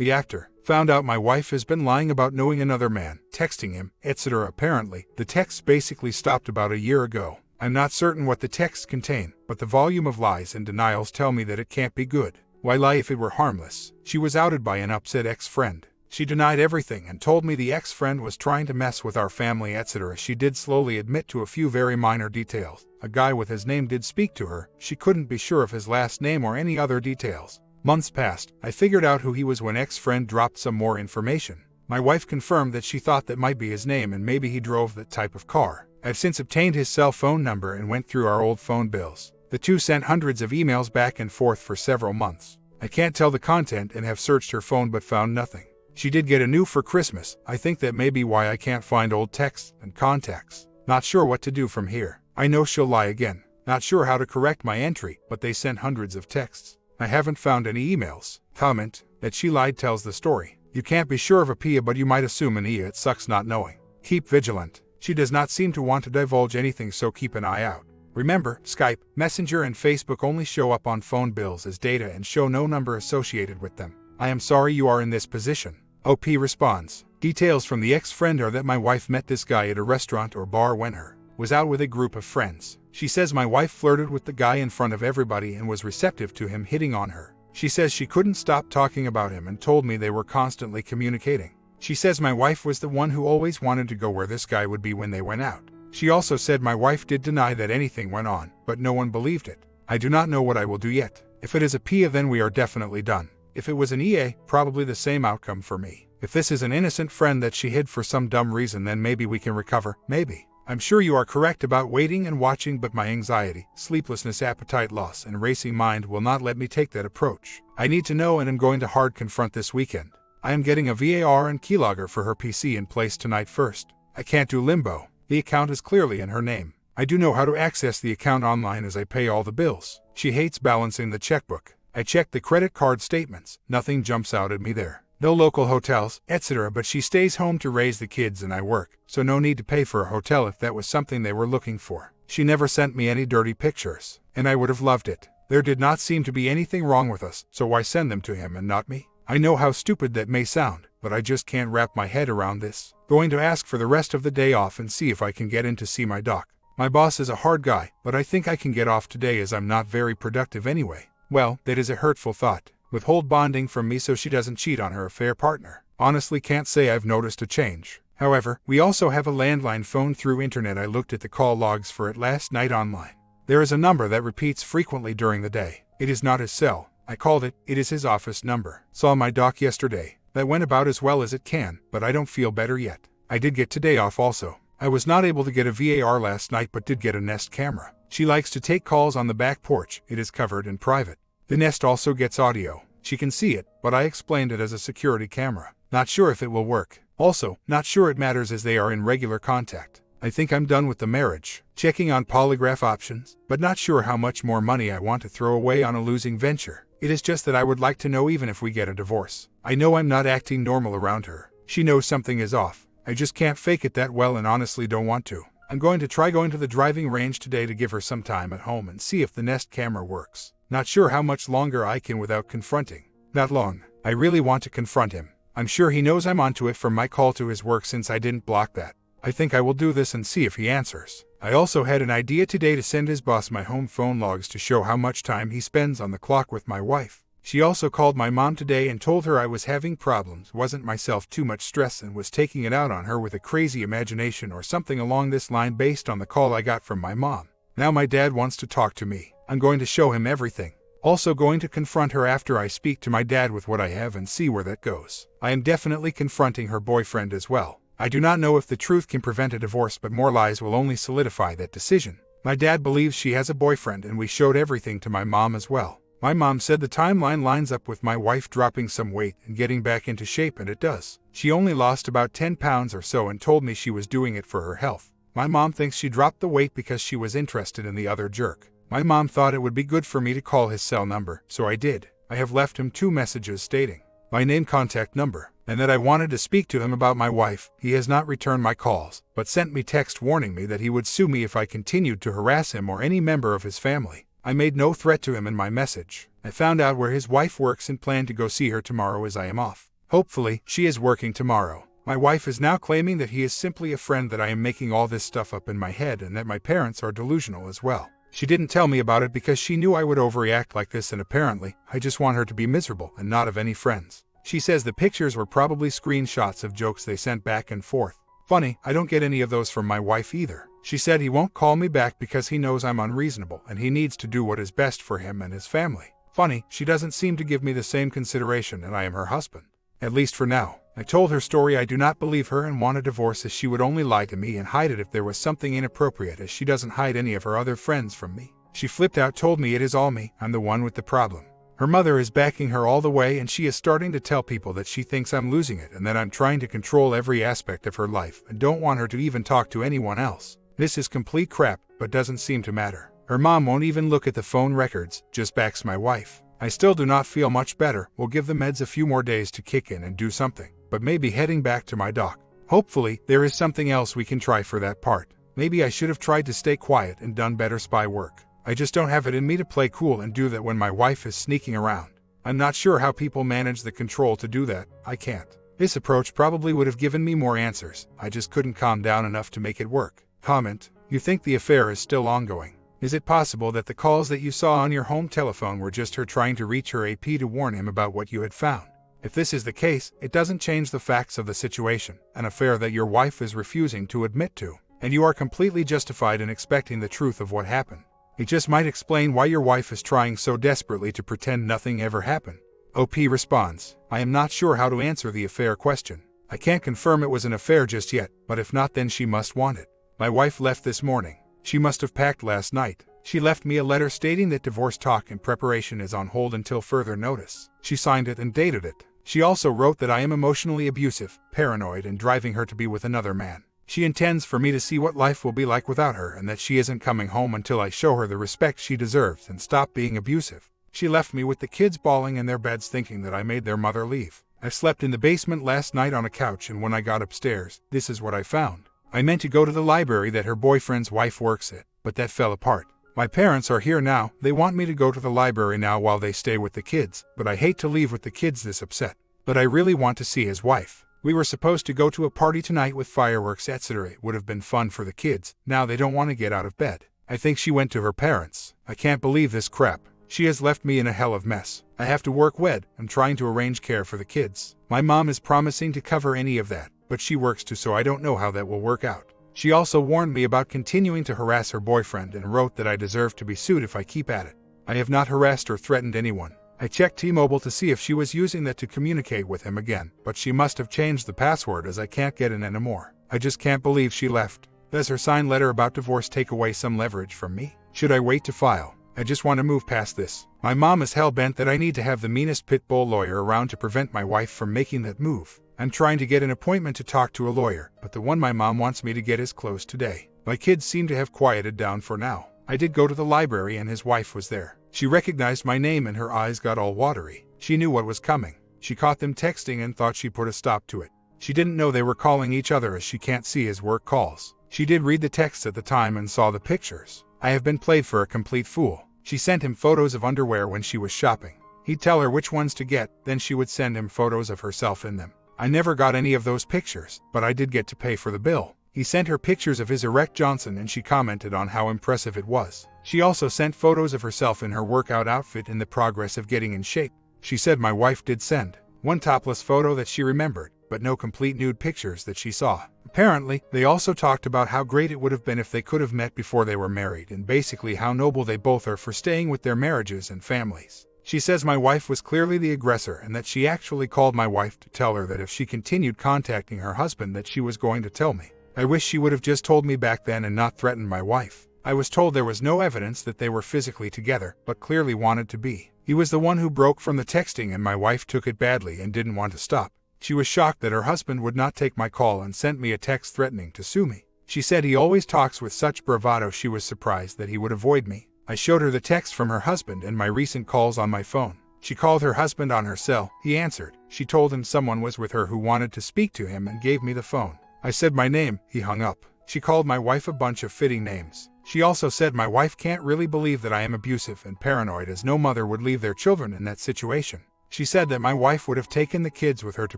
The actor found out my wife has been lying about knowing another man, texting him, etc. Apparently, the texts basically stopped about a year ago. I'm not certain what the texts contain, but the volume of lies and denials tell me that it can't be good. Why lie if it were harmless? She was outed by an upset ex-friend. She denied everything and told me the ex-friend was trying to mess with our family, etc. She did slowly admit to a few very minor details. A guy with his name did speak to her. She couldn't be sure of his last name or any other details. Months passed. I figured out who he was when ex-friend dropped some more information. My wife confirmed that she thought that might be his name and maybe he drove that type of car. I've since obtained his cell phone number and went through our old phone bills. The two sent hundreds of emails back and forth for several months. I can't tell the content and have searched her phone but found nothing. She did get a new for Christmas. I think that may be why I can't find old texts and contacts. Not sure what to do from here. I know she'll lie again. Not sure how to correct my entry, but they sent hundreds of texts. I haven't found any emails. Comment that she lied tells the story. You can't be sure of a Pia, but you might assume an Ia. It sucks not knowing. Keep vigilant. She does not seem to want to divulge anything, so keep an eye out. Remember, Skype, Messenger and Facebook only show up on phone bills as data and show no number associated with them. I am sorry you are in this position. OP responds. Details from the ex-friend are that my wife met this guy at a restaurant or bar when her was out with a group of friends. She says my wife flirted with the guy in front of everybody and was receptive to him hitting on her. She says she couldn't stop talking about him and told me they were constantly communicating. She says my wife was the one who always wanted to go where this guy would be when they went out. She also said my wife did deny that anything went on, but no one believed it. I do not know what I will do yet. If it is a Pia, then we are definitely done. If it was an EA, probably the same outcome for me. If this is an innocent friend that she hid for some dumb reason, then maybe we can recover, maybe. I'm sure you are correct about waiting and watching, but my anxiety, sleeplessness, appetite loss, and racing mind will not let me take that approach. I need to know and am going to hard confront this weekend. I am getting a VAR and keylogger for her PC in place tonight first. I can't do limbo. The account is clearly in her name. I do know how to access the account online as I pay all the bills. She hates balancing the checkbook. I checked the credit card statements. Nothing jumps out at me there. No local hotels, etc. But she stays home to raise the kids and I work, so no need to pay for a hotel if that was something they were looking for. She never sent me any dirty pictures, and I would have loved it. There did not seem to be anything wrong with us, so why send them to him and not me? I know how stupid that may sound, but I just can't wrap my head around this. Going to ask for the rest of the day off and see if I can get in to see my doc. My boss is a hard guy, but I think I can get off today as I'm not very productive anyway. Well, that is a hurtful thought. Withhold bonding from me so she doesn't cheat on her affair partner. Honestly can't say I've noticed a change. However, we also have a landline phone through internet. I looked at the call logs for it last night online. There is a number that repeats frequently during the day. It is not his cell. I called it. It is his office number. Saw my doc yesterday. That went about as well as it can, but I don't feel better yet. I did get today off also. I was not able to get a VAR last night but did get a Nest camera. She likes to take calls on the back porch. It is covered and private. The Nest also gets audio. She can see it, but I explained it as a security camera. Not sure if it will work. Also, not sure it matters as they are in regular contact. I think I'm done with the marriage. Checking on polygraph options, but not sure how much more money I want to throw away on a losing venture. It is just that I would like to know even if we get a divorce. I know I'm not acting normal around her. She knows something is off. I just can't fake it that well and honestly don't want to. I'm going to try going to the driving range today to give her some time at home and see if the Nest camera works. Not sure how much longer I can without confronting. Not long. I really want to confront him. I'm sure he knows I'm onto it from my call to his work since I didn't block that. I think I will do this and see if he answers. I also had an idea today to send his boss my home phone logs to show how much time he spends on the clock with my wife. She also called my mom today and told her I was having problems, wasn't myself, too much stress, and was taking it out on her with a crazy imagination or something along this line based on the call I got from my mom. Now my dad wants to talk to me. I'm going to show him everything. Also going to confront her after I speak to my dad with what I have and see where that goes. I am definitely confronting her boyfriend as well. I do not know if the truth can prevent a divorce, but more lies will only solidify that decision. My dad believes she has a boyfriend and we showed everything to my mom as well. My mom said the timeline lines up with my wife dropping some weight and getting back into shape, and it does. She only lost about 10 pounds or so and told me she was doing it for her health. My mom thinks she dropped the weight because she was interested in the other jerk. My mom thought it would be good for me to call his cell number, so I did. I have left him 2 messages stating my name, contact number, and that I wanted to speak to him about my wife. He has not returned my calls, but sent me text warning me that he would sue me if I continued to harass him or any member of his family. I made no threat to him in my message. I found out where his wife works and plan to go see her tomorrow as I am off. Hopefully, she is working tomorrow. My wife is now claiming that he is simply a friend, that I am making all this stuff up in my head, and that my parents are delusional as well. She didn't tell me about it because she knew I would overreact like this, and apparently, I just want her to be miserable and not have any friends. She says the pictures were probably screenshots of jokes they sent back and forth. Funny, I don't get any of those from my wife either. She said he won't call me back because he knows I'm unreasonable and he needs to do what is best for him and his family. Funny, she doesn't seem to give me the same consideration, and I am her husband. At least for now. I told her story. I do not believe her and want a divorce, as she would only lie to me and hide it if there was something inappropriate, as she doesn't hide any of her other friends from me. She flipped out, told me it is all me, I'm the one with the problem. Her mother is backing her all the way, and she is starting to tell people that she thinks I'm losing it and that I'm trying to control every aspect of her life and don't want her to even talk to anyone else. This is complete crap, but doesn't seem to matter. Her mom won't even look at the phone records, just backs my wife. I still do not feel much better. We'll give the meds a few more days to kick in and do something, but maybe heading back to my doc. Hopefully, there is something else we can try for that part. Maybe I should have tried to stay quiet and done better spy work. I just don't have it in me to play cool and do that when my wife is sneaking around. I'm not sure how people manage the control to do that. I can't. This approach probably would have given me more answers. I just couldn't calm down enough to make it work. Comment: you think the affair is still ongoing? Is it possible that the calls that you saw on your home telephone were just her trying to reach her AP to warn him about what you had found? If this is the case, it doesn't change the facts of the situation, an affair that your wife is refusing to admit to, and you are completely justified in expecting the truth of what happened. It just might explain why your wife is trying so desperately to pretend nothing ever happened. OP responds: I am not sure how to answer the affair question. I can't confirm it was an affair just yet, but if not, then she must want it. My wife left this morning. She must have packed last night. She left me a letter stating that divorce talk and preparation is on hold until further notice. She signed it and dated it. She also wrote that I am emotionally abusive, paranoid, and driving her to be with another man. She intends for me to see what life will be like without her, and that she isn't coming home until I show her the respect she deserves and stop being abusive. She left me with the kids bawling in their beds, thinking that I made their mother leave. I slept in the basement last night on a couch, and when I got upstairs, this is what I found. I meant to go to the library that her boyfriend's wife works at, but that fell apart. My parents are here now. They want me to go to the library now while they stay with the kids, but I hate to leave with the kids this upset. But I really want to see his wife. We were supposed to go to a party tonight with fireworks, etc. It would have been fun for the kids. Now they don't want to get out of bed. I think she went to her parents. I can't believe this crap. She has left me in a hell of mess. I have to work wed. I'm trying to arrange care for the kids. My mom is promising to cover any of that, but she works too, so I don't know how that will work out. She also warned me about continuing to harass her boyfriend and wrote that I deserve to be sued if I keep at it. I have not harassed or threatened anyone. I checked T-Mobile to see if she was using that to communicate with him again, but she must have changed the password, as I can't get in anymore. I just can't believe she left. Does her signed letter about divorce take away some leverage from me? Should I wait to file? I just want to move past this. My mom is hell-bent that I need to have the meanest pit bull lawyer around to prevent my wife from making that move. I'm trying to get an appointment to talk to a lawyer, but the one my mom wants me to get is closed today. My kids seem to have quieted down for now. I did go to the library and his wife was there. She recognized my name and her eyes got all watery. She knew what was coming. She caught them texting and thought she put a stop to it. She didn't know they were calling each other, as she can't see his work calls. She did read the texts at the time and saw the pictures. I have been played for a complete fool. She sent him photos of underwear when she was shopping. He'd tell her which ones to get, then she would send him photos of herself in them. I never got any of those pictures, but I did get to pay for the bill. He sent her pictures of his erect Johnson and she commented on how impressive it was. She also sent photos of herself in her workout outfit in the progress of getting in shape. She said my wife did send one topless photo that she remembered, but no complete nude pictures that she saw. Apparently, they also talked about how great it would have been if they could have met before they were married, and basically how noble they both are for staying with their marriages and families. She says my wife was clearly the aggressor and that she actually called my wife to tell her that if she continued contacting her husband that she was going to tell me. I wish she would have just told me back then and not threatened my wife. I was told there was no evidence that they were physically together, but clearly wanted to be. He was the one who broke from the texting and my wife took it badly and didn't want to stop. She was shocked that her husband would not take my call and sent me a text threatening to sue me. She said he always talks with such bravado she was surprised that he would avoid me. I showed her the text from her husband and my recent calls on my phone. She called her husband on her cell. He answered. She told him someone was with her who wanted to speak to him and gave me the phone. I said my name. He hung up. She called my wife a bunch of fitting names. She also said my wife can't really believe that I am abusive and paranoid, as no mother would leave their children in that situation. She said that my wife would have taken the kids with her to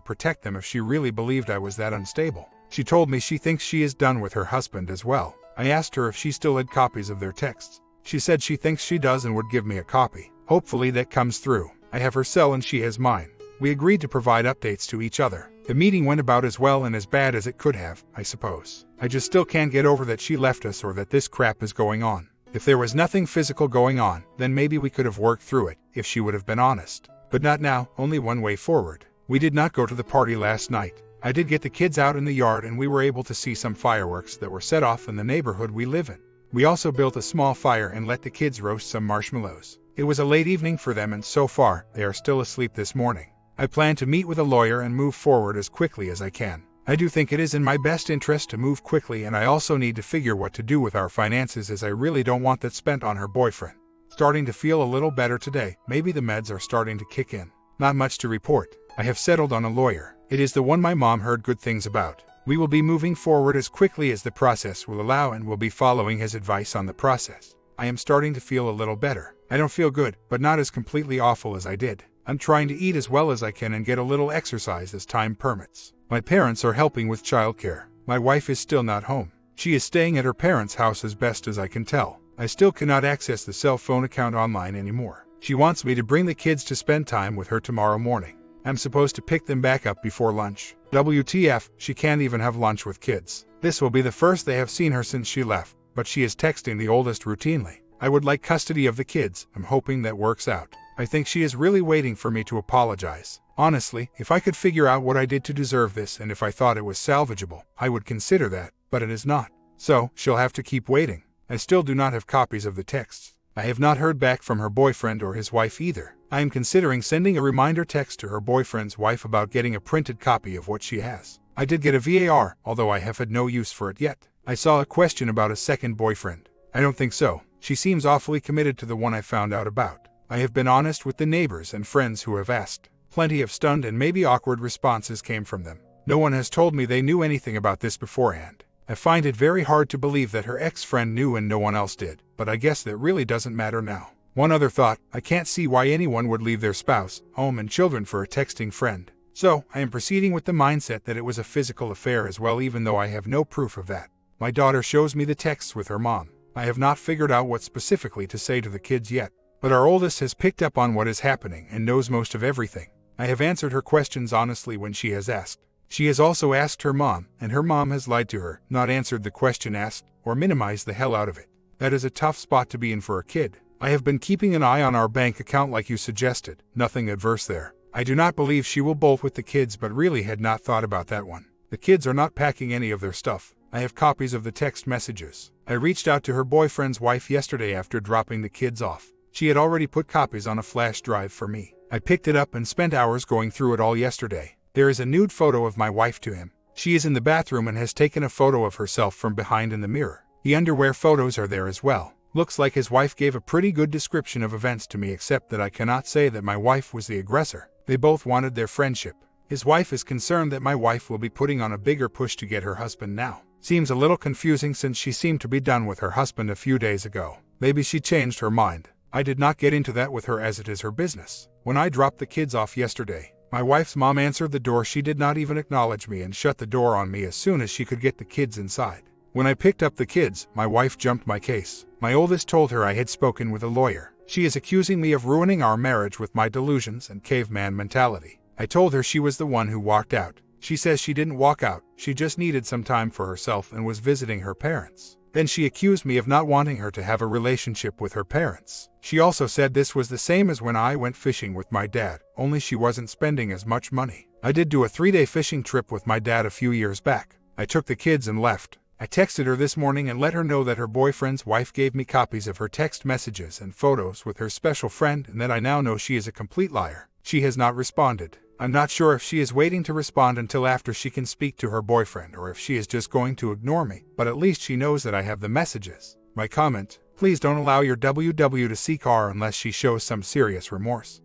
protect them if she really believed I was that unstable. She told me she thinks she is done with her husband as well. I asked her if she still had copies of their texts. She said she thinks she does and would give me a copy. Hopefully that comes through. I have her cell and she has mine. We agreed to provide updates to each other. The meeting went about as well and as bad as it could have, I suppose. I just still can't get over that she left us or that this crap is going on. If there was nothing physical going on, then maybe we could have worked through it, if she would have been honest. But not now, only one way forward. We did not go to the party last night. I did get the kids out in the yard and we were able to see some fireworks that were set off in the neighborhood we live in. We also built a small fire and let the kids roast some marshmallows. It was a late evening for them and so far, they are still asleep this morning. I plan to meet with a lawyer and move forward as quickly as I can. I do think it is in my best interest to move quickly and I also need to figure what to do with our finances as I really don't want that spent on her boyfriend. Starting to feel a little better today, maybe the meds are starting to kick in. Not much to report. I have settled on a lawyer. It is the one my mom heard good things about. We will be moving forward as quickly as the process will allow and will be following his advice on the process. I am starting to feel a little better. I don't feel good, but not as completely awful as I did. I'm trying to eat as well as I can and get a little exercise as time permits. My parents are helping with childcare. My wife is still not home. She is staying at her parents' house as best as I can tell. I still cannot access the cell phone account online anymore. She wants me to bring the kids to spend time with her tomorrow morning. I'm supposed to pick them back up before lunch. WTF, she can't even have lunch with kids. This will be the first they have seen her since she left, but she is texting the oldest routinely. I would like custody of the kids. I'm hoping that works out. I think she is really waiting for me to apologize. Honestly, if I could figure out what I did to deserve this and if I thought it was salvageable, I would consider that, but it is not. So, she'll have to keep waiting. I still do not have copies of the texts. I have not heard back from her boyfriend or his wife either. I am considering sending a reminder text to her boyfriend's wife about getting a printed copy of what she has. I did get a VAR, although I have had no use for it yet. I saw a question about a second boyfriend. I don't think so. She seems awfully committed to the one I found out about. I have been honest with the neighbors and friends who have asked. Plenty of stunned and maybe awkward responses came from them. No one has told me they knew anything about this beforehand. I find it very hard to believe that her ex-friend knew and no one else did, but I guess that really doesn't matter now. One other thought, I can't see why anyone would leave their spouse, home and children for a texting friend. So, I am proceeding with the mindset that it was a physical affair as well even though I have no proof of that. My daughter shows me the texts with her mom. I have not figured out what specifically to say to the kids yet, but our oldest has picked up on what is happening and knows most of everything. I have answered her questions honestly when she has asked. She has also asked her mom, and her mom has lied to her, not answered the question asked, or minimized the hell out of it. That is a tough spot to be in for a kid. I have been keeping an eye on our bank account like you suggested, nothing adverse there. I do not believe she will bolt with the kids but really had not thought about that one. The kids are not packing any of their stuff. I have copies of the text messages. I reached out to her boyfriend's wife yesterday after dropping the kids off. She had already put copies on a flash drive for me. I picked it up and spent hours going through it all yesterday. There is a nude photo of my wife to him. She is in the bathroom and has taken a photo of herself from behind in the mirror. The underwear photos are there as well. Looks like his wife gave a pretty good description of events to me except that I cannot say that my wife was the aggressor. They both wanted their friendship. His wife is concerned that my wife will be putting on a bigger push to get her husband now. Seems a little confusing since she seemed to be done with her husband a few days ago. Maybe she changed her mind. I did not get into that with her as it is her business. When I dropped the kids off yesterday, my wife's mom answered the door. She did not even acknowledge me and shut the door on me as soon as she could get the kids inside. When I picked up the kids, my wife jumped my case. My oldest told her I had spoken with a lawyer. She is accusing me of ruining our marriage with my delusions and caveman mentality. I told her she was the one who walked out. She says she didn't walk out, she just needed some time for herself and was visiting her parents. Then she accused me of not wanting her to have a relationship with her parents. She also said this was the same as when I went fishing with my dad, only she wasn't spending as much money. I did do a 3-day fishing trip with my dad a few years back. I took the kids and left. I texted her this morning and let her know that her boyfriend's wife gave me copies of her text messages and photos with her special friend and that I now know she is a complete liar. She has not responded. I'm not sure if she is waiting to respond until after she can speak to her boyfriend or if she is just going to ignore me, but at least she knows that I have the messages. My comment, please don't allow your WW to seek R unless she shows some serious remorse.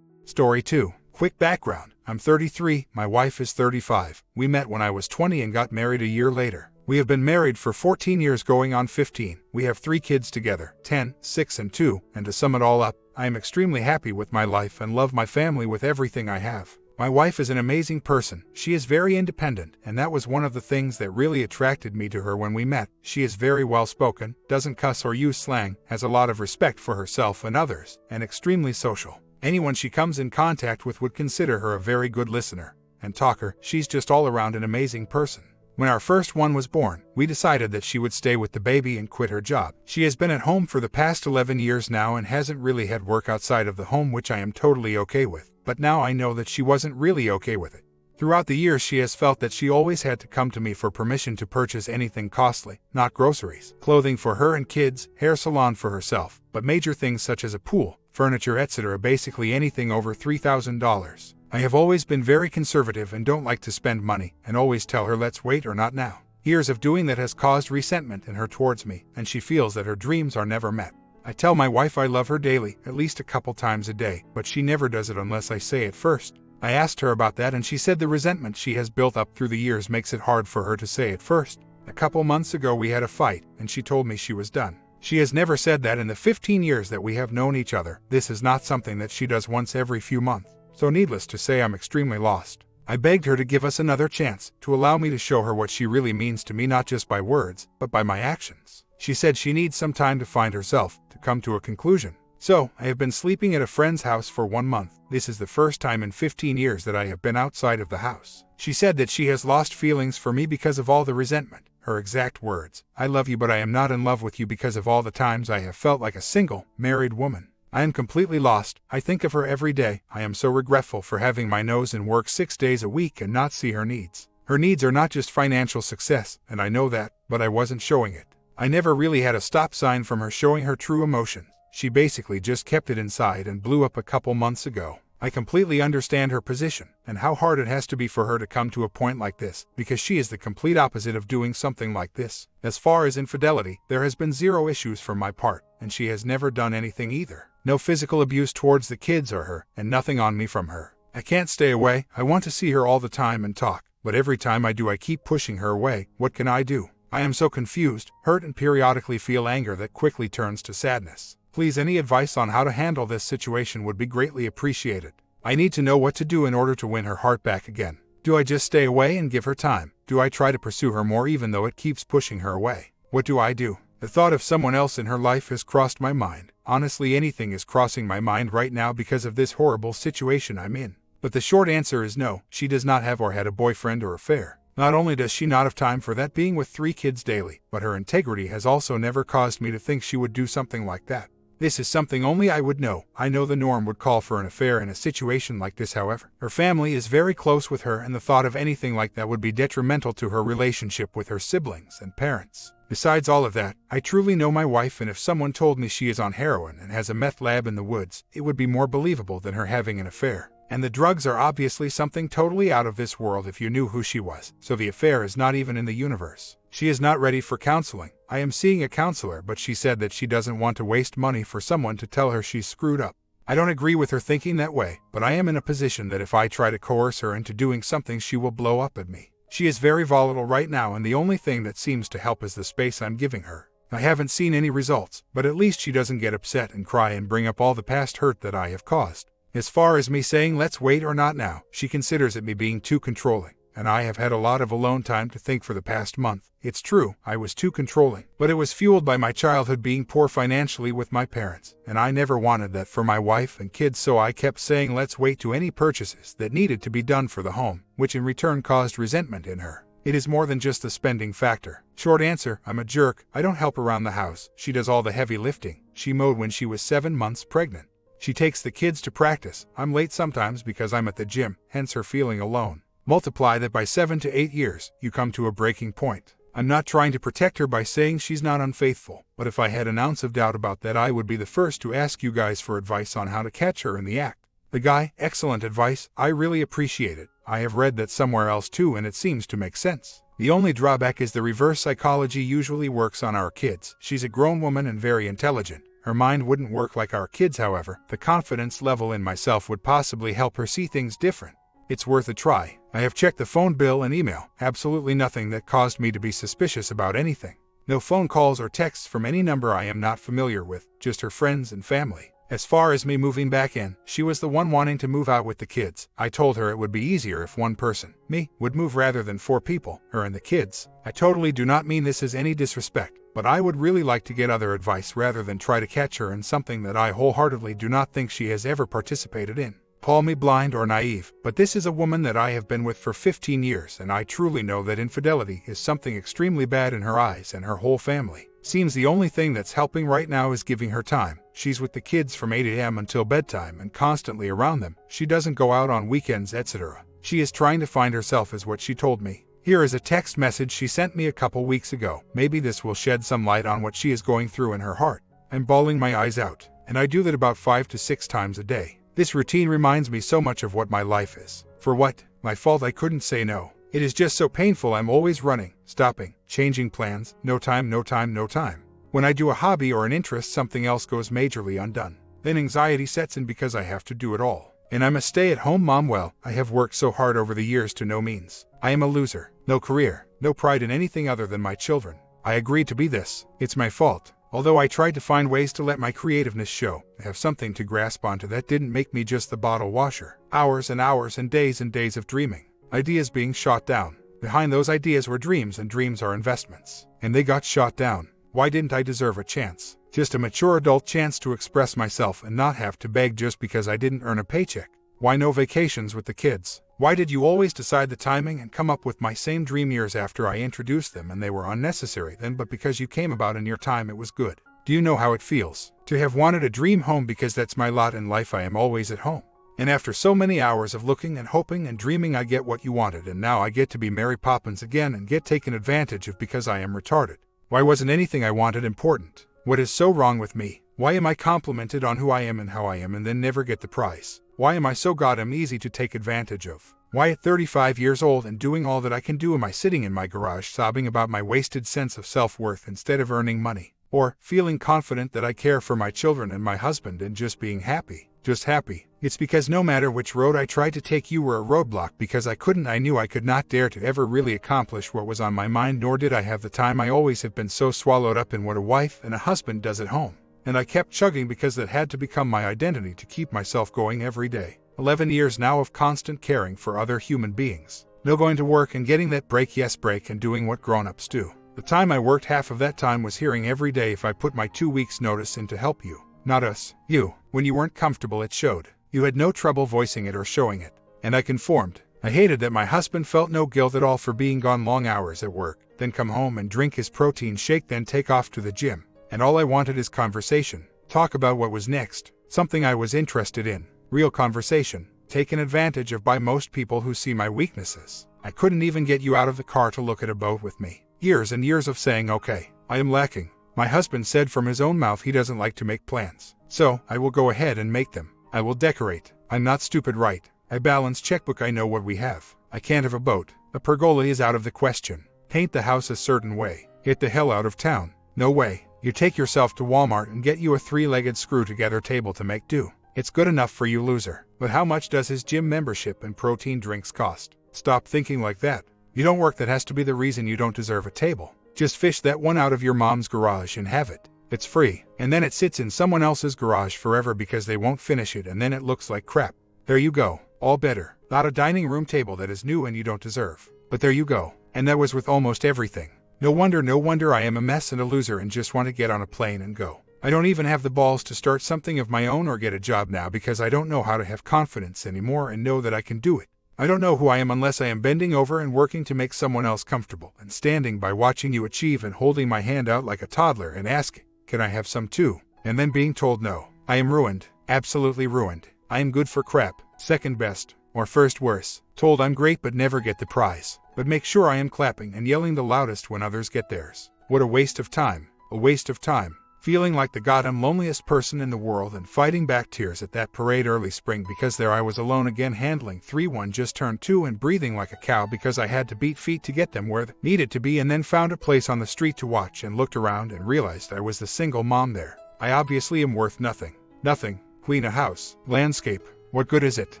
Story 2. Quick background. I'm 33, my wife is 35. We met when I was 20 and got married a year later. We have been married for 14 years going on 15. We have 3 kids together, 10, 6 and 2, and to sum it all up, I am extremely happy with my life and love my family with everything I have. My wife is an amazing person. She is very independent, and that was one of the things that really attracted me to her when we met. She is very well spoken, doesn't cuss or use slang, has a lot of respect for herself and others, and extremely social. Anyone she comes in contact with would consider her a very good listener and talker. She's just all around an amazing person. When our first one was born, we decided that she would stay with the baby and quit her job. She has been at home for the past 11 years now and hasn't really had work outside of the home, which I am totally okay with. But now I know that she wasn't really okay with it. Throughout the years she has felt that she always had to come to me for permission to purchase anything costly, not groceries, clothing for her and kids, hair salon for herself, but major things such as a pool, furniture, etc., basically anything over $3,000. I have always been very conservative and don't like to spend money, and always tell her let's wait or not now. Years of doing that has caused resentment in her towards me, and she feels that her dreams are never met. I tell my wife I love her daily, at least a couple times a day, but she never does it unless I say it first. I asked her about that and she said the resentment she has built up through the years makes it hard for her to say it first. A couple months ago we had a fight, and she told me she was done. She has never said that in the 15 years that we have known each other. This is not something that she does once every few months. So needless to say, I'm extremely lost. I begged her to give us another chance, to allow me to show her what she really means to me, not just by words, but by my actions. She said she needs some time to find herself, to come to a conclusion. So, I have been sleeping at a friend's house for 1 month. This is the first time in 15 years that I have been outside of the house. She said that she has lost feelings for me because of all the resentment. Her exact words, "I love you but I am not in love with you because of all the times I have felt like a single, married woman. I am completely lost. I think of her every day. I am so regretful for having my nose in work 6 days a week and not see her needs. Her needs are not just financial success, and I know that, but I wasn't showing it. I never really had a stop sign from her showing her true emotions. She basically just kept it inside and blew up a couple months ago. I completely understand her position, and how hard it has to be for her to come to a point like this, because she is the complete opposite of doing something like this. As far as infidelity, there has been 0 issues from my part, and she has never done anything either. No physical abuse towards the kids or her, and nothing on me from her. I can't stay away. I want to see her all the time and talk, but every time I do I keep pushing her away. What can I do? I am so confused, hurt, and periodically feel anger that quickly turns to sadness. Please, any advice on how to handle this situation would be greatly appreciated. I need to know what to do in order to win her heart back again. Do I just stay away and give her time? Do I try to pursue her more even though it keeps pushing her away? What do I do? The thought of someone else in her life has crossed my mind. Honestly, anything is crossing my mind right now because of this horrible situation I'm in. But the short answer is no, she does not have or had a boyfriend or affair. Not only does she not have time for that, being with 3 kids daily, but her integrity has also never caused me to think she would do something like that. This is something only I would know. I know the norm would call for an affair in a situation like this, however. Her family is very close with her, and the thought of anything like that would be detrimental to her relationship with her siblings and parents. Besides all of that, I truly know my wife, and if someone told me she is on heroin and has a meth lab in the woods, it would be more believable than her having an affair. And the drugs are obviously something totally out of this world if you knew who she was, so the affair is not even in the universe. She is not ready for counseling. I am seeing a counselor, but she said that she doesn't want to waste money for someone to tell her she's screwed up. I don't agree with her thinking that way, but I am in a position that if I try to coerce her into doing something, she will blow up at me. She is very volatile right now, and the only thing that seems to help is the space I'm giving her. I haven't seen any results, but at least she doesn't get upset and cry and bring up all the past hurt that I have caused. As far as me saying let's wait or not now, she considers it me being too controlling, and I have had a lot of alone time to think for the past month. It's true, I was too controlling, but it was fueled by my childhood being poor financially with my parents, and I never wanted that for my wife and kids, so I kept saying let's wait to any purchases that needed to be done for the home, which in return caused resentment in her. It is more than just the spending factor. Short answer, I'm a jerk. I don't help around the house. She does all the heavy lifting. She mowed when she was 7 months pregnant. She takes the kids to practice. I'm late sometimes because I'm at the gym, hence her feeling alone. Multiply that by 7 to 8 years, you come to a breaking point. I'm not trying to protect her by saying she's not unfaithful, but if I had an ounce of doubt about that, I would be the first to ask you guys for advice on how to catch her in the act. The guy, excellent advice, I really appreciate it. I have read that somewhere else too, and it seems to make sense. The only drawback is the reverse psychology usually works on our kids. She's a grown woman and very intelligent. Her mind wouldn't work like our kids, however. The confidence level in myself would possibly help her see things different. It's worth a try. I have checked the phone bill and email, absolutely nothing that caused me to be suspicious about anything. No phone calls or texts from any number I am not familiar with, just her friends and family. As far as me moving back in, she was the one wanting to move out with the kids. I told her it would be easier if one person, me, would move rather than 4 people, her and the kids. I totally do not mean this as any disrespect, but I would really like to get other advice rather than try to catch her in something that I wholeheartedly do not think she has ever participated in. Call me blind or naive, but this is a woman that I have been with for 15 years, and I truly know that infidelity is something extremely bad in her eyes and her whole family. Seems the only thing that's helping right now is giving her time. She's with the kids from 8 a.m. until bedtime and constantly around them. She doesn't go out on weekends, etc. She is trying to find herself, is what she told me. Here is a text message she sent me a couple weeks ago. Maybe this will shed some light on what she is going through in her heart. I'm bawling my eyes out, and I do that about 5 to 6 times a day. This routine reminds me so much of what my life is. For what? My fault I couldn't say no. It is just so painful. I'm always running, stopping, changing plans, no time, no time, no time. When I do a hobby or an interest, something else goes majorly undone. Then anxiety sets in because I have to do it all. And I'm a stay-at-home mom. Well, I have worked so hard over the years to no means. I am a loser. No career, no pride in anything other than my children. I agreed to be this. It's my fault. Although I tried to find ways to let my creativeness show, I have something to grasp onto that didn't make me just the bottle washer. Hours and hours and days of dreaming. Ideas being shot down. Behind those ideas were dreams, and dreams are investments. And they got shot down. Why didn't I deserve a chance? Just a mature adult chance to express myself and not have to beg just because I didn't earn a paycheck. Why no vacations with the kids? Why did you always decide the timing and come up with my same dream years after I introduced them and they were unnecessary then, but because you came about in your time it was good? Do you know how it feels to have wanted a dream home? Because that's my lot in life. I am always at home. And after so many hours of looking and hoping and dreaming, I get what you wanted, and now I get to be Mary Poppins again and get taken advantage of because I am retarded. Why wasn't anything I wanted important? What is so wrong with me? Why am I complimented on who I am and how I am and then never get the prize? Why am I so goddamn easy to take advantage of? Why at 35 years old and doing all that I can do am I sitting in my garage sobbing about my wasted sense of self-worth instead of earning money? Or feeling confident that I care for my children and my husband and just being happy? Just happy. It's because no matter which road I tried to take, you were a roadblock because I knew I could not dare to ever really accomplish what was on my mind, nor did I have the time. I always have been so swallowed up in what a wife and a husband does at home. And I kept chugging because that had to become my identity to keep myself going every day. 11 years now of constant caring for other human beings. No going to work and getting that break, yes break, and doing what grown-ups do. The time I worked, half of that time was hearing every day if I put my 2 weeks notice in to help you. Not us, you. When you weren't comfortable, it showed. You had no trouble voicing it or showing it. And I conformed. I hated that my husband felt no guilt at all for being gone long hours at work, then come home and drink his protein shake, then take off to the gym. And all I wanted is conversation. Talk about what was next. Something I was interested in. Real conversation. Taken advantage of by most people who see my weaknesses. I couldn't even get you out of the car to look at a boat with me. Years and years of saying, okay, I am lacking. My husband said from his own mouth he doesn't like to make plans. So, I will go ahead and make them. I will decorate. I'm not stupid, right? I balance checkbook. I know what we have. I can't have a boat. A pergola is out of the question. Paint the house a certain way. Get the hell out of town. No way. You take yourself to Walmart and get you a 3-legged screw-together table to make do. It's good enough for you, loser. But how much does his gym membership and protein drinks cost? Stop thinking like that. You don't work. That has to be the reason you don't deserve a table. Just fish that one out of your mom's garage and have it. It's free. And then it sits in someone else's garage forever because they won't finish it, and then it looks like crap. There you go. All better. Not a dining room table that is new and you don't deserve. But there you go. And that was with almost everything. No wonder I am a mess and a loser and just want to get on a plane and go. I don't even have the balls to start something of my own or get a job now because I don't know how to have confidence anymore and know that I can do it. I don't know who I am unless I am bending over and working to make someone else comfortable and standing by watching you achieve and holding my hand out like a toddler and asking, can I have some too? And then being told no. I am ruined. Absolutely ruined. I am good for crap. Second best. Or first worse. Told I'm great but never get the prize. But make sure I am clapping and yelling the loudest when others get theirs. What a waste of time. A waste of time. Feeling like the goddamn loneliest person in the world and fighting back tears at that parade early spring because there I was alone again handling 3-1 just turned 2 and breathing like a cow because I had to beat feet to get them where they needed to be, and then found a place on the street to watch and looked around and realized I was the single mom there. I obviously am worth nothing. Nothing. Clean a house. Landscape. What good is it?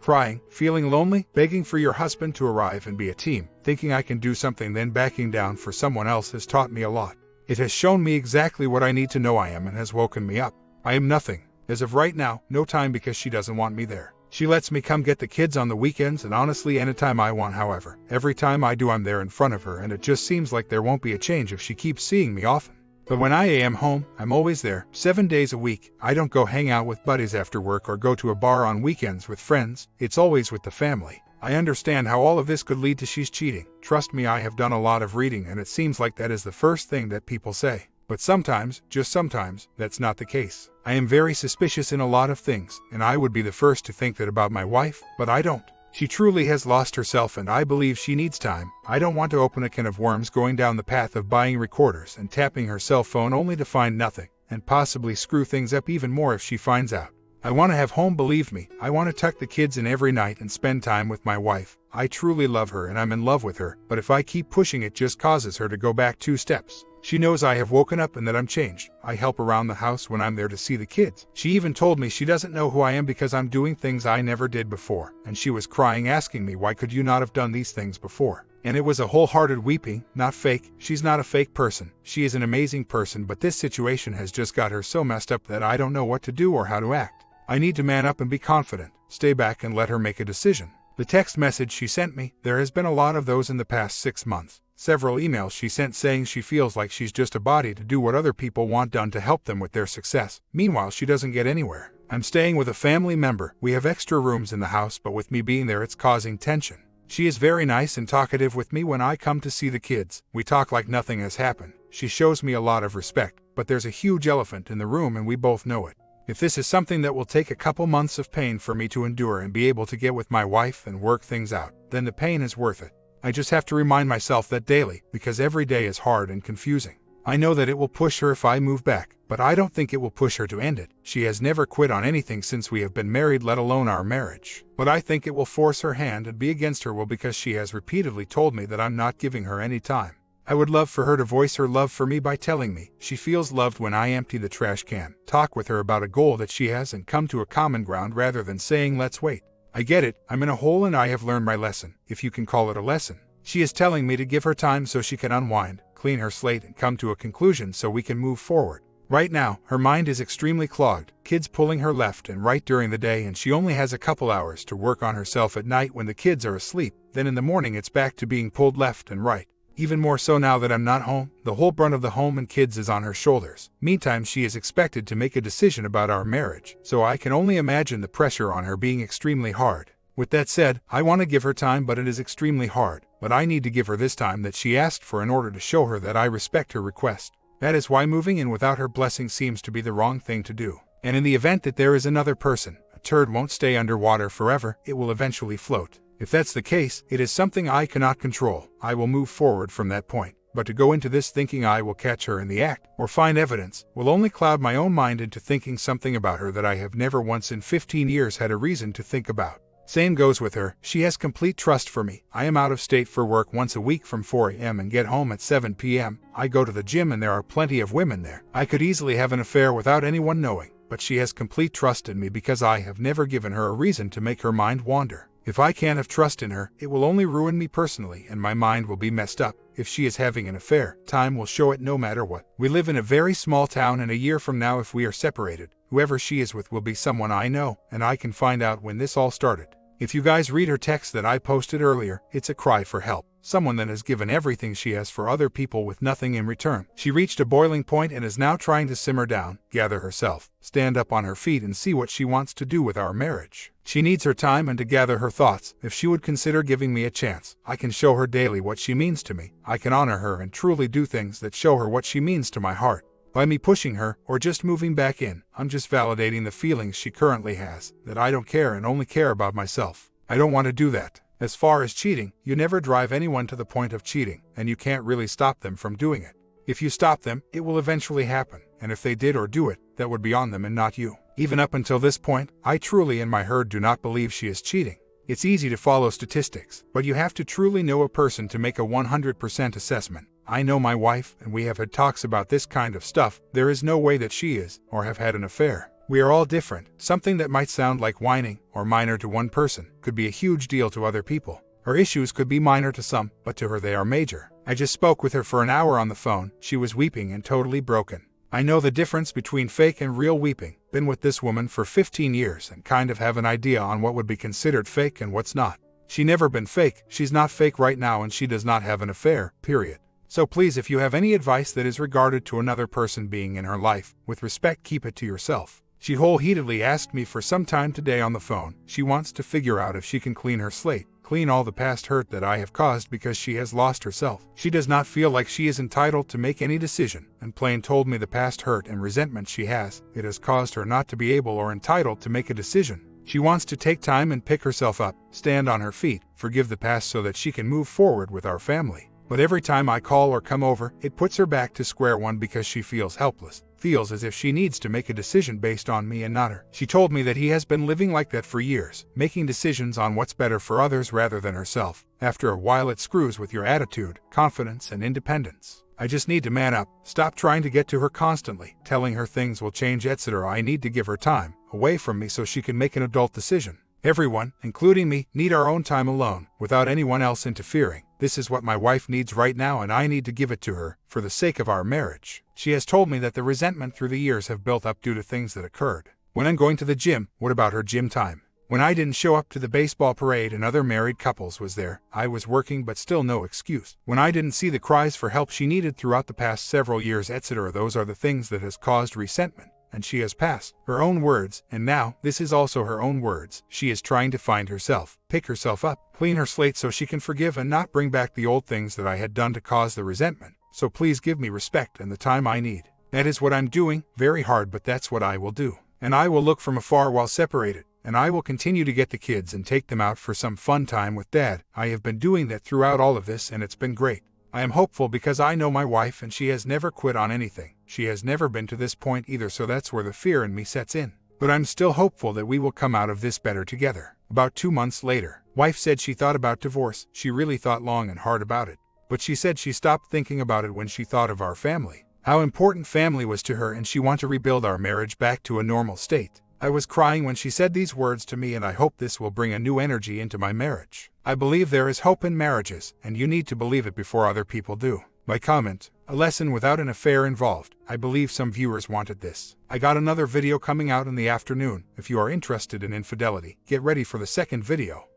crying, feeling lonely, begging for your husband to arrive and be a team, thinking I can do something, then backing down for someone else has taught me a lot. It has shown me exactly what I need to know I am and has woken me up. I am nothing. As of right now, no time because she doesn't want me there. She lets me come get the kids on the weekends and honestly anytime I want. However, every time I do I'm there in front of her and it just seems like there won't be a change if she keeps seeing me often. But when I am home, I'm always there, 7 days a week. I don't go hang out with buddies after work or go to a bar on weekends with friends. It's always with the family. I understand how all of this could lead to she's cheating. Trust me, I have done a lot of reading and it seems like that is the first thing that people say. But sometimes, just sometimes, that's not the case. I am very suspicious in a lot of things, and I would be the first to think that about my wife, but I don't. She truly has lost herself and I believe she needs time. I don't want to open a can of worms going down the path of buying recorders and tapping her cell phone only to find nothing, and possibly screw things up even more if she finds out. I want to have home, believe me. I want to tuck the kids in every night and spend time with my wife. I truly love her and I'm in love with her, but if I keep pushing it just causes her to go back 2 steps. She knows I have woken up and that I'm changed. I help around the house when I'm there to see the kids. She even told me she doesn't know who I am because I'm doing things I never did before. And she was crying asking me, why could you not have done these things before? And it was a wholehearted weeping, not fake. She's not a fake person. She is an amazing person, but this situation has just got her so messed up that I don't know what to do or how to act. I need to man up and be confident, stay back and let her make a decision. The text message she sent me, there has been a lot of those in the past 6 months. Several emails she sent saying she feels like she's just a body to do what other people want done to help them with their success. Meanwhile, she doesn't get anywhere. I'm staying with a family member. We have extra rooms in the house, but with me being there, it's causing tension. She is very nice and talkative with me when I come to see the kids. We talk like nothing has happened. She shows me a lot of respect, but there's a huge elephant in the room and we both know it. If this is something that will take a couple months of pain for me to endure and be able to get with my wife and work things out, then the pain is worth it. I just have to remind myself that daily, because every day is hard and confusing. I know that it will push her if I move back, but I don't think it will push her to end it. She has never quit on anything since we have been married, let alone our marriage. But I think it will force her hand and be against her will because she has repeatedly told me that I'm not giving her any time. I would love for her to voice her love for me by telling me she feels loved when I empty the trash can, talk with her about a goal that she has and come to a common ground rather than saying let's wait. I get it, I'm in a hole and I have learned my lesson, if you can call it a lesson. She is telling me to give her time so she can unwind, clean her slate and come to a conclusion so we can move forward. Right now, her mind is extremely clogged, kids pulling her left and right during the day, and she only has a couple hours to work on herself at night when the kids are asleep. Then in the morning it's back to being pulled left and right. Even more so now that I'm not home, the whole brunt of the home and kids is on her shoulders. Meantime, she is expected to make a decision about our marriage, so I can only imagine the pressure on her being extremely hard. With that said, I want to give her time, but it is extremely hard. But I need to give her this time that she asked for in order to show her that I respect her request. That is why moving in without her blessing seems to be the wrong thing to do. And in the event that there is another person, a turd won't stay underwater forever, it will eventually float. If that's the case, it is something I cannot control. I will move forward from that point. But to go into this thinking I will catch her in the act, or find evidence, will only cloud my own mind into thinking something about her that I have never once in 15 years had a reason to think about. Same goes with her. She has complete trust for me. I am out of state for work once a week from 4 a.m. and get home at 7 p.m. I go to the gym and there are plenty of women there. I could easily have an affair without anyone knowing, but she has complete trust in me because I have never given her a reason to make her mind wander. If I can't have trust in her, it will only ruin me personally and my mind will be messed up. If she is having an affair, time will show it no matter what. We live in a very small town and a year from now if we are separated, whoever she is with will be someone I know, and I can find out when this all started. If you guys read her text that I posted earlier, it's a cry for help. Someone that has given everything she has for other people with nothing in return. She reached a boiling point and is now trying to simmer down, gather herself, stand up on her feet and see what she wants to do with our marriage. She needs her time and to gather her thoughts. If she would consider giving me a chance, I can show her daily what she means to me. I can honor her and truly do things that show her what she means to my heart. By me pushing her, or just moving back in, I'm just validating the feelings she currently has, that I don't care and only care about myself. I don't want to do that. As far as cheating, you never drive anyone to the point of cheating, and you can't really stop them from doing it. If you stop them, it will eventually happen, and if they did or do it, that would be on them and not you. Even up until this point, I truly in my herd do not believe she is cheating. It's easy to follow statistics, but you have to truly know a person to make a 100% assessment. I know my wife, and we have had talks about this kind of stuff. There is no way that she is, or have had an affair. We are all different. Something that might sound like whining or minor to one person could be a huge deal to other people. Her issues could be minor to some, but to her they are major. I just spoke with her for an hour on the phone. She was weeping and totally broken. I know the difference between fake and real weeping. Been with this woman for 15 years and kind of have an idea on what would be considered fake and what's not. She never been fake, she's not fake right now, and she does not have an affair, period. So please, if you have any advice that is regarded to another person being in her life, with respect, keep it to yourself. She wholeheartedly asked me for some time today on the phone. She wants to figure out if she can clean her slate, clean all the past hurt that I have caused because she has lost herself. She does not feel like she is entitled to make any decision, and plain told me the past hurt and resentment she has, it has caused her not to be able or entitled to make a decision. She wants to take time and pick herself up, stand on her feet, forgive the past so that she can move forward with our family. But every time I call or come over, it puts her back to square one because she feels helpless, feels as if she needs to make a decision based on me and not her. She told me that he has been living like that for years, making decisions on what's better for others rather than herself. After a while it screws with your attitude, confidence, and independence. I just need to man up, stop trying to get to her constantly, telling her things will change, etc. I need to give her time, away from me, so she can make an adult decision. Everyone, including me, need our own time alone, without anyone else interfering. This is what my wife needs right now, and I need to give it to her, for the sake of our marriage. She has told me that the resentment through the years have built up due to things that occurred. When I'm going to the gym, what about her gym time? When I didn't show up to the baseball parade and other married couples was there, I was working, but still no excuse. When I didn't see the cries for help she needed throughout the past several years, etc. Those are the things that has caused resentment. And she has passed. Her own words, and now, this is also her own words. She is trying to find herself, pick herself up, clean her slate so she can forgive and not bring back the old things that I had done to cause the resentment. So please give me respect and the time I need. That is what I'm doing, very hard, but that's what I will do. And I will look from afar while separated, and I will continue to get the kids and take them out for some fun time with Dad. I have been doing that throughout all of this, and it's been great. I am hopeful because I know my wife and she has never quit on anything. She has never been to this point either, so that's where the fear in me sets in. But I'm still hopeful that we will come out of this better together. About 2 months later, wife said she thought about divorce. She really thought long and hard about it. But she said she stopped thinking about it when she thought of our family. How important family was to her, and she wanted to rebuild our marriage back to a normal state. I was crying when she said these words to me, and I hope this will bring a new energy into my marriage. I believe there is hope in marriages, and you need to believe it before other people do. My comment, a lesson without an affair involved. I believe some viewers wanted this. I got another video coming out in the afternoon. If you are interested in infidelity, get ready for the second video.